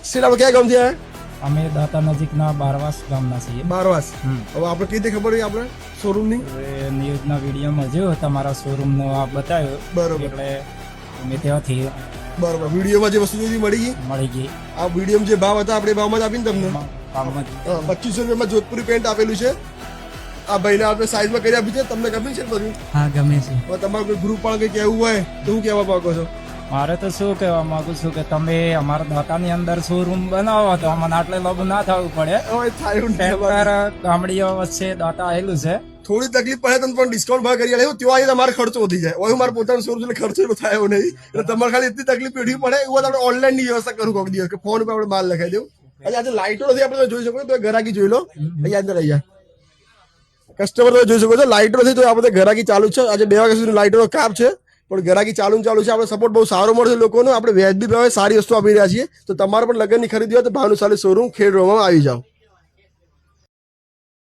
શેઠ આપણે ક્યાં ગામથી આવ્યા? અમે દાતા નજીકના બારવાસ ગામના છીએ. બારવાસ. હવે આપણે કઈ રીતે ખબર હોય આપણે શોરૂમની? હવે ન્યૂઝના વિડીયોમાં જોયો તમારા શોરૂમનો આ બતાવ્યો, બરોબર. એટલે અમે ત્યાંથી બરોબર. વિડીયોમાં જે વસ્તુ જોઈતી મળી ગઈ. મળી ગઈ. આ વિડીયોમાં જે ભાવ હતા આપણે ભાવમાં જ આપીને તમને કામમાં 2500 રૂપિયામાં જોધપુરી પેન્ટ આપેલું છે. આ ભાઈને આપણે સાઈઝમાં કરી આપી છે. તમને ગમ્યું છે બધું? હા, ગમે છે. હવે તમારું કોઈ ગ્રુપ પણ કંઈ કહેવું હોય તો શું કહેવા માંગો છો? મારે તો શું કહેવા માંગુ છું કે તમે અમારા દાતાની અંદર શોરૂમ બનાવો તો અમને આટલે લાગુ ના થવું પડે. હવે થાય ટેમ્પર ગામડીઓ વચ્ચે દાતા આવેલું છે. થોડી તકલીફ પડે તો પણ ડિસ્કાઉન્ટ ભાવ કરી આલે. ત્યાં આવીને તમારે ખર્ચો વધી જાય. હવે મારે પોતાનું શોરૂમ એટલે ખર્ચો એટલો થાય એવું નહીં. એટલે તમારે ખાલી એટલી તકલીફ પેઢી પડે એવું આપણે ઓનલાઈન ની વ્યવસ્થા કરું કોક દિવસ કે ફોન પર આપણે માલ લખાઈ દેવું. અને આજે લાઇટો નથી આપણે જોઈ શકો તો ગરાકી જોઈ લો. અહીંયા અંદર અહીંયા કસ્ટમર તમે જોઈ શકો છો લાઇટો નથી તો આપણે ગરાકી ચાલુ છે. આજે 2 વાગ્યા સુધી લાઇટોનો કાપ છે પણ ગરાકી ચાલુ છે. આપણે સપોર્ટ બહુ સારો મળશે લોકોનો. આપણે વ્યાજબી ભાવે સારી વસ્તુ આપી રહ્યા છીએ. તો તમારે પણ લગ્નની ખરીદી હોય તો ભાનુશાલી શોરૂમ ખેડ રોમાં આવી જાઓ.